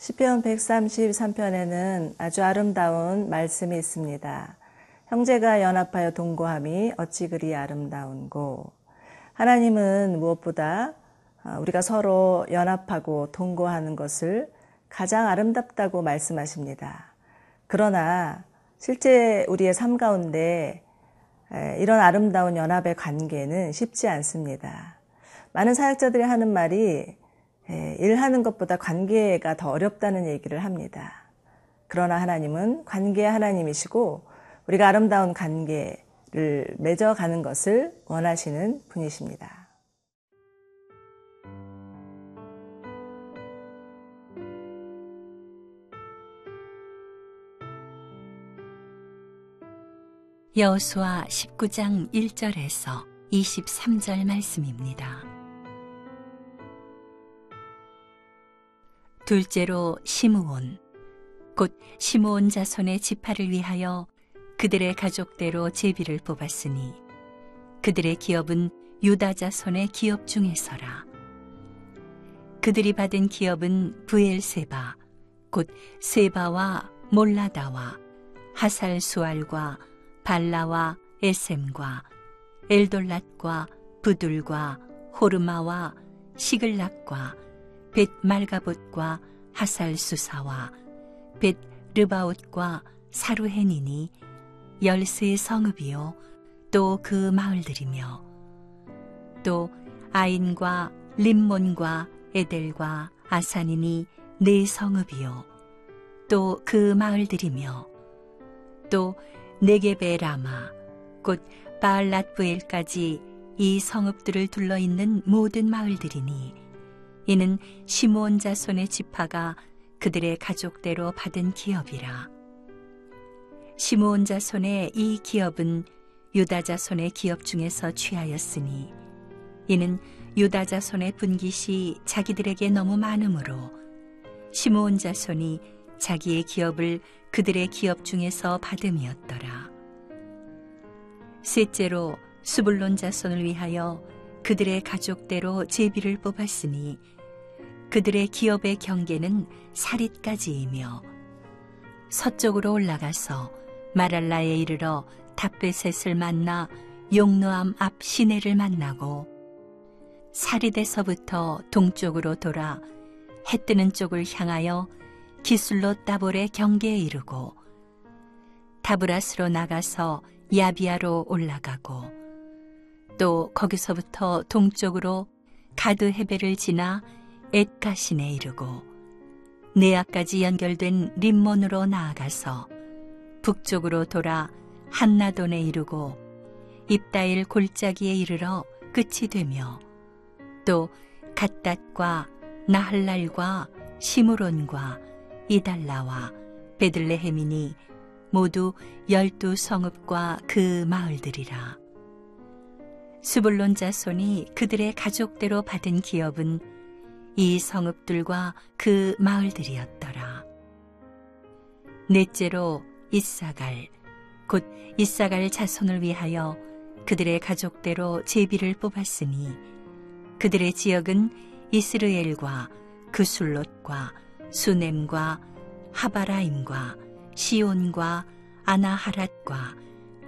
시편 133편에는 아주 아름다운 말씀이 있습니다. 형제가 연합하여 동거함이 어찌 그리 아름다운고. 하나님은 무엇보다 우리가 서로 연합하고 동거하는 것을 가장 아름답다고 말씀하십니다. 그러나 실제 우리의 삶 가운데 이런 아름다운 연합의 관계는 쉽지 않습니다. 많은 사역자들이 하는 말이 일하는 것보다 관계가 더 어렵다는 얘기를 합니다. 그러나 하나님은 관계의 하나님이시고 우리가 아름다운 관계를 맺어가는 것을 원하시는 분이십니다. 여호수아 19장 1절에서 23절 말씀입니다. 둘째로 시므온, 곧 시므온 자손의 지파를 위하여 그들의 가족대로 제비를 뽑았으니 그들의 기업은 유다 자손의 기업 중에서라. 그들이 받은 기업은 브엘세바, 곧 세바와 몰라다와 하살수알과 발라와 에셈과 엘돌랏과 부둘과 호르마와 시글락과 벳 말가봇과 하살수사와 벳 르바옷과 사루헨이니 13 성읍이요 또 그 마을들이며 또 아인과 림몬과 에델과 아산이니 4 성읍이요 또 그 마을들이며 또 네게베 라마 곧 바알랏브엘까지 이 성읍들을 둘러있는 모든 마을들이니 이는 시므온 자손의 지파가 그들의 가족대로 받은 기업이라. 시므온 자손의 이 기업은 유다 자손의 기업 중에서 취하였으니 이는 유다 자손의 분깃이 자기들에게 너무 많으므로 시므온 자손이 자기의 기업을 그들의 기업 중에서 받음이었더라. 셋째로 스불론 자손을 위하여 그들의 가족대로 제비를 뽑았으니 그들의 기업의 경계는 사릿까지이며 서쪽으로 올라가서 마랄라에 이르러 답베셋을 만나 용노암 앞 시내를 만나고 사릿에서부터 동쪽으로 돌아 해 뜨는 쪽을 향하여 기술롯 다볼의 경계에 이르고 다브라스로 나가서 야비아로 올라가고 또 거기서부터 동쪽으로 가드 헤벨을 지나 엣가신에 이르고 네아까지 연결된 림몬으로 나아가서 북쪽으로 돌아 한나돈에 이르고 입다일 골짜기에 이르러 끝이 되며 또 갓닷과 나할랄과 시므론과 이달라와 베들레헴이니 모두 12 성읍과 그 마을들이라. 스불론 자손이 그들의 가족대로 받은 기업은 이 성읍들과 그 마을들이었더라. 넷째로 이사갈, 곧 이사갈 자손을 위하여 그들의 가족대로 제비를 뽑았으니 그들의 지역은 이스르엘과 그술롯과 수넴과 하바라임과 시온과 아나하랏과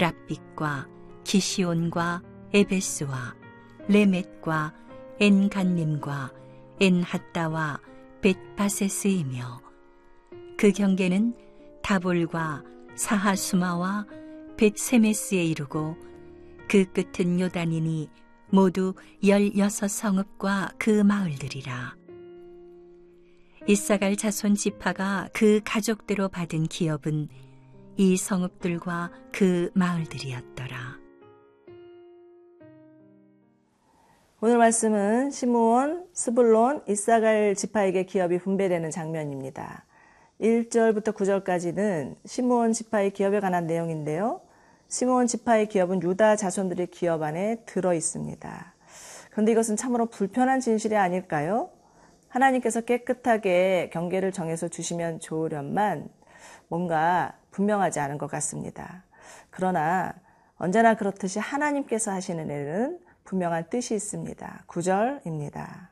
랍빅과 기시온과 에베스와 레멧과 엔간님과 엔핫다와 벳바세스이며 그 경계는 다볼과 사하수마와 벳세메스에 이르고 그 끝은 요단이니 모두 16 성읍과 그 마을들이라. 이사갈 자손 지파가 그 가족대로 받은 기업은 이 성읍들과 그 마을들이었더라. 오늘 말씀은 시므온, 스불론, 이사갈 지파에게 기업이 분배되는 장면입니다. 1절부터 9절까지는 시므온 지파의 기업에 관한 내용인데요. 시므온 지파의 기업은 유다 자손들의 기업 안에 들어 있습니다. 그런데 이것은 참으로 불편한 진실이 아닐까요? 하나님께서 깨끗하게 경계를 정해서 주시면 좋으련만 뭔가 분명하지 않은 것 같습니다. 그러나 언제나 그렇듯이 하나님께서 하시는 일은 분명한 뜻이 있습니다. 9절입니다.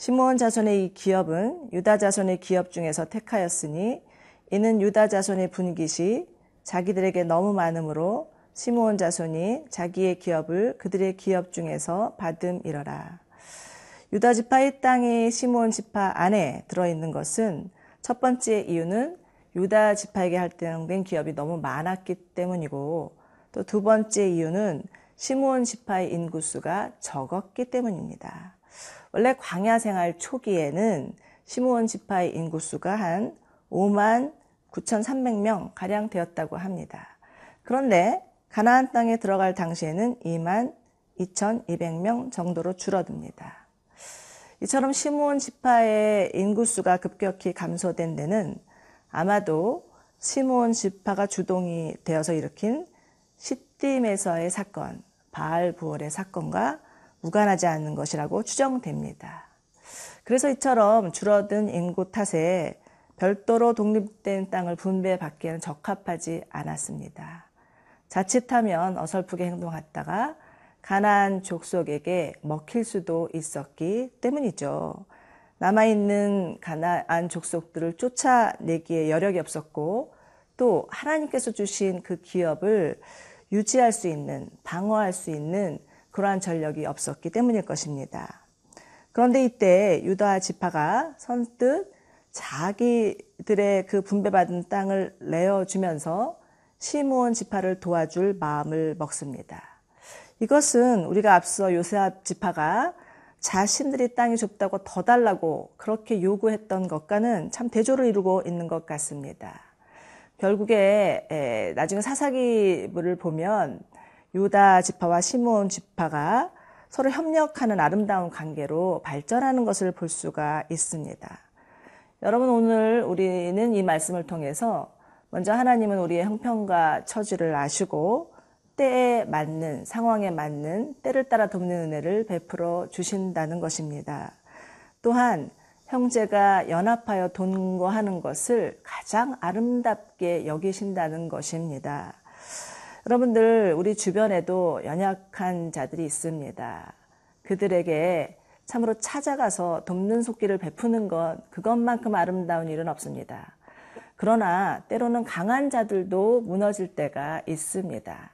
시므온 자손의 이 기업은 유다 자손의 기업 중에서 택하였으니 이는 유다 자손의 분깃이 자기들에게 너무 많으므로 시므온 자손이 자기의 기업을 그들의 기업 중에서 받음이러라. 유다 지파의 땅이 시므온 지파 안에 들어있는 것은 첫 번째 이유는 유다 지파에게 할당된 기업이 너무 많았기 때문이고, 또 두 번째 이유는 시므온 지파의 인구수가 적었기 때문입니다. 원래 광야 생활 초기에는 시므온 지파의 인구수가 한 5만 9,300명 가량 되었다고 합니다. 그런데 가나안 땅에 들어갈 당시에는 2만 2,200명 정도로 줄어듭니다. 이처럼 시므온 지파의 인구수가 급격히 감소된 데는 아마도 시므온 지파가 주동이 되어서 일으킨 시딤에서의 사건, 바알 부올의 사건과 무관하지 않는 것이라고 추정됩니다. 그래서 이처럼 줄어든 인구 탓에 별도로 독립된 땅을 분배받기에는 적합하지 않았습니다. 자칫하면 어설프게 행동했다가 가나안 족속에게 먹힐 수도 있었기 때문이죠. 남아있는 가나안 족속들을 쫓아내기에 여력이 없었고, 또 하나님께서 주신 그 기업을 유지할 수 있는, 방어할 수 있는 그러한 전력이 없었기 때문일 것입니다. 그런데 이때 유다 지파가 선뜻 자기들의 그 분배받은 땅을 내어주면서 시므온 지파를 도와줄 마음을 먹습니다. 이것은 우리가 앞서 요셉 지파가 자신들이 땅이 좁다고 더 달라고 그렇게 요구했던 것과는 참 대조를 이루고 있는 것 같습니다. 결국에 나중에 사사기를 보면 유다 지파와 시므온 지파가 서로 협력하는 아름다운 관계로 발전하는 것을 볼 수가 있습니다. 여러분, 오늘 우리는 이 말씀을 통해서 먼저 하나님은 우리의 형편과 처지를 아시고 때에 맞는, 상황에 맞는 때를 따라 돕는 은혜를 베풀어 주신다는 것입니다. 또한 형제가 연합하여 동거하는 것을 가장 아름답게 여기신다는 것입니다. 여러분들, 우리 주변에도 연약한 자들이 있습니다. 그들에게 참으로 찾아가서 돕는 손길을 베푸는 것, 그것만큼 아름다운 일은 없습니다. 그러나 때로는 강한 자들도 무너질 때가 있습니다.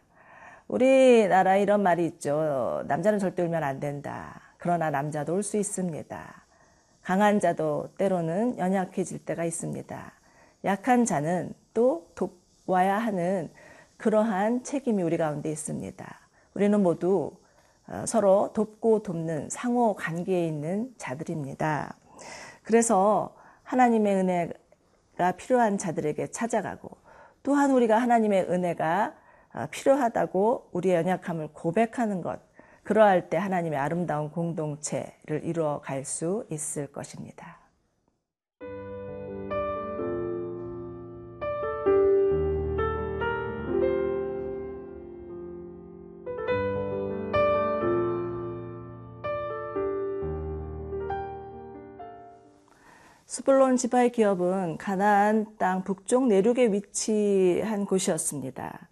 우리나라에 이런 말이 있죠. 남자는 절대 울면 안 된다. 그러나 남자도 울 수 있습니다. 강한 자도 때로는 연약해질 때가 있습니다. 약한 자는 또 돕아야 하는 그러한 책임이 우리 가운데 있습니다. 우리는 모두 서로 돕고 돕는 상호 관계에 있는 자들입니다. 그래서 하나님의 은혜가 필요한 자들에게 찾아가고, 또한 우리가 하나님의 은혜가 필요하다고 우리의 연약함을 고백하는 것, 그러할 때 하나님의 아름다운 공동체를 이루어 갈 수 있을 것입니다. 스불론 지파의 기업은 가나안 땅 북쪽 내륙에 위치한 곳이었습니다.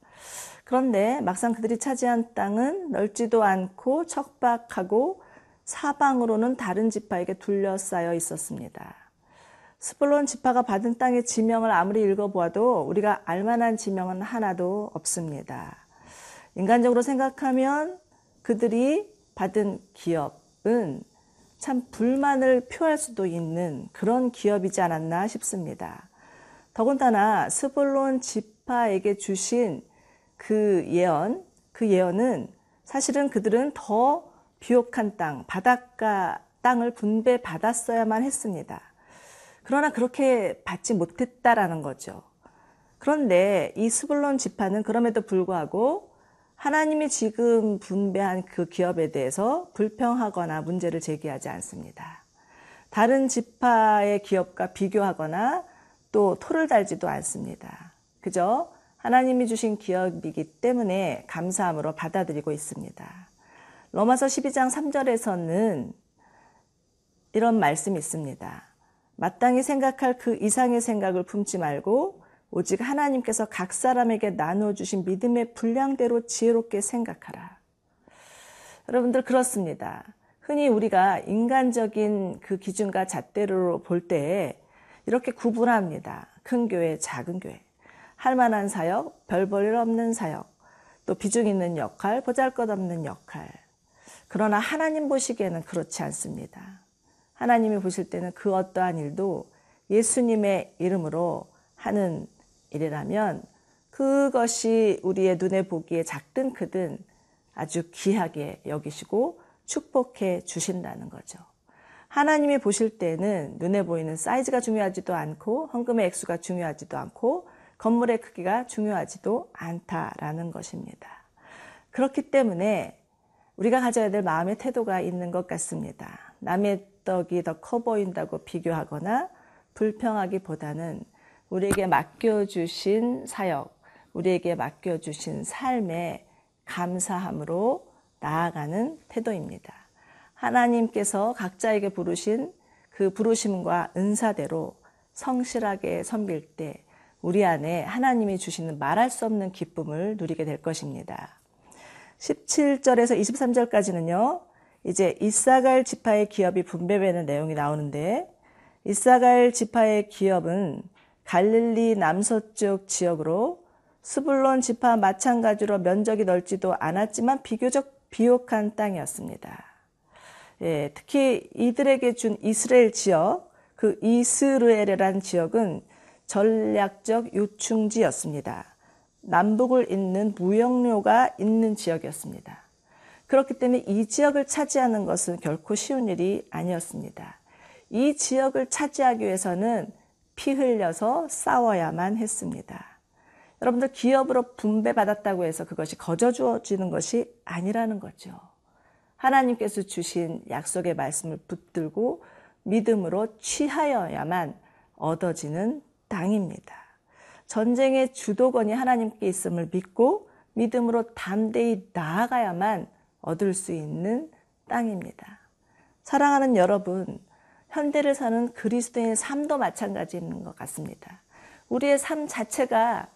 그런데 막상 그들이 차지한 땅은 넓지도 않고 척박하고 사방으로는 다른 지파에게 둘러싸여 있었습니다. 스불론 지파가 받은 땅의 지명을 아무리 읽어보아도 우리가 알만한 지명은 하나도 없습니다. 인간적으로 생각하면 그들이 받은 기업은 참 불만을 표할 수도 있는 그런 기업이지 않았나 싶습니다. 더군다나 스불론 지파에게 주신 그 예언은 사실은 그들은 더 비옥한 땅, 바닷가 땅을 분배받았어야만 했습니다. 그러나 그렇게 받지 못했다라는 거죠. 그런데 이 스불론 지파는 그럼에도 불구하고 하나님이 지금 분배한 그 기업에 대해서 불평하거나 문제를 제기하지 않습니다. 다른 지파의 기업과 비교하거나 또 토를 달지도 않습니다. 그저 하나님이 주신 기업이기 때문에 감사함으로 받아들이고 있습니다. 로마서 12장 3절에서는 이런 말씀이 있습니다. 마땅히 생각할 그 이상의 생각을 품지 말고 오직 하나님께서 각 사람에게 나눠주신 믿음의 분량대로 지혜롭게 생각하라. 여러분들, 그렇습니다. 흔히 우리가 인간적인 그 기준과 잣대로 볼 때 이렇게 구분합니다. 큰 교회, 작은 교회, 할 만한 사역, 별 볼 일 없는 사역, 또 비중 있는 역할, 보잘것없는 역할. 그러나 하나님 보시기에는 그렇지 않습니다. 하나님이 보실 때는 그 어떠한 일도 예수님의 이름으로 하는 일이라면 그것이 우리의 눈에 보기에 작든 크든 아주 귀하게 여기시고 축복해 주신다는 거죠. 하나님이 보실 때는 눈에 보이는 사이즈가 중요하지도 않고 헌금의 액수가 중요하지도 않고 건물의 크기가 중요하지도 않다라는 것입니다. 그렇기 때문에 우리가 가져야 될 마음의 태도가 있는 것 같습니다. 남의 떡이 더 커 보인다고 비교하거나 불평하기보다는 우리에게 맡겨주신 사역, 우리에게 맡겨주신 삶에 감사함으로 나아가는 태도입니다. 하나님께서 각자에게 부르신 그 부르심과 은사대로 성실하게 섬길 때 우리 안에 하나님이 주시는 말할 수 없는 기쁨을 누리게 될 것입니다. 17절에서 23절까지는요. 이제 이사갈 지파의 기업이 분배되는 내용이 나오는데 이사갈 지파의 기업은 갈릴리 남서쪽 지역으로 스불론 지파 마찬가지로 면적이 넓지도 않았지만 비교적 비옥한 땅이었습니다. 예, 특히 이들에게 준 이스라엘 지역, 그 이스르엘이라는 지역은 전략적 요충지였습니다. 남북을 잇는 무역로가 있는 지역이었습니다. 그렇기 때문에 이 지역을 차지하는 것은 결코 쉬운 일이 아니었습니다. 이 지역을 차지하기 위해서는 피 흘려서 싸워야만 했습니다. 여러분들 기업으로 분배받았다고 해서 그것이 거저 주어지는 것이 아니라는 거죠. 하나님께서 주신 약속의 말씀을 붙들고 믿음으로 취하여야만 얻어지는 땅입니다. 전쟁의 주도권이 하나님께 있음을 믿고 믿음으로 담대히 나아가야만 얻을 수 있는 땅입니다. 사랑하는 여러분, 현대를 사는 그리스도인의 삶도 마찬가지인 것 같습니다. 우리의 삶 자체가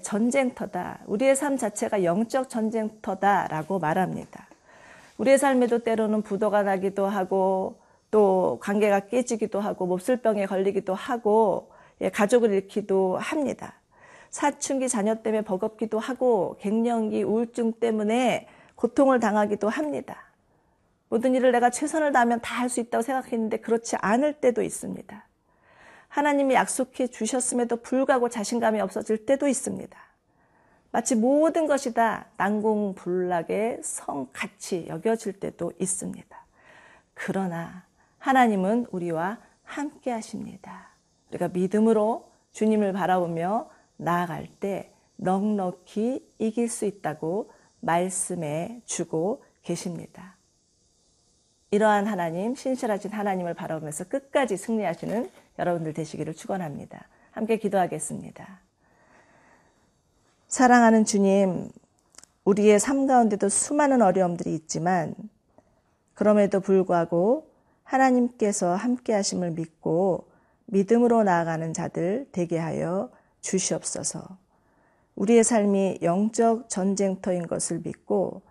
전쟁터다. 우리의 삶 자체가 영적 전쟁터다라고 말합니다. 우리의 삶에도 때로는 부도가 나기도 하고 또 관계가 깨지기도 하고 몹쓸병에 걸리기도 하고 가족을 잃기도 합니다. 사춘기 자녀 때문에 버겁기도 하고 갱년기 우울증 때문에 고통을 당하기도 합니다. 모든 일을 내가 최선을 다하면 다 할 수 있다고 생각했는데 그렇지 않을 때도 있습니다. 하나님이 약속해 주셨음에도 불구하고 자신감이 없어질 때도 있습니다. 마치 모든 것이 다 난공불락의 성같이 여겨질 때도 있습니다. 그러나 하나님은 우리와 함께 하십니다. 우리가 믿음으로 주님을 바라보며 나아갈 때 넉넉히 이길 수 있다고 말씀해 주고 계십니다. 이러한 하나님, 신실하신 하나님을 바라보면서 끝까지 승리하시는 여러분들 되시기를 축원합니다. 함께 기도하겠습니다. 사랑하는 주님, 우리의 삶 가운데도 수많은 어려움들이 있지만 그럼에도 불구하고 하나님께서 함께 하심을 믿고 믿음으로 나아가는 자들 되게 하여 주시옵소서. 우리의 삶이 영적 전쟁터인 것을 믿고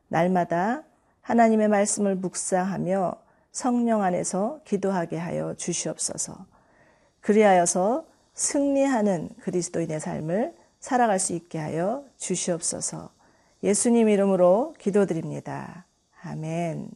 날마다 하나님의 말씀을 묵상하며 성령 안에서 기도하게 하여 주시옵소서. 그리하여서 승리하는 그리스도인의 삶을 살아갈 수 있게 하여 주시옵소서. 예수님 이름으로 기도드립니다. 아멘.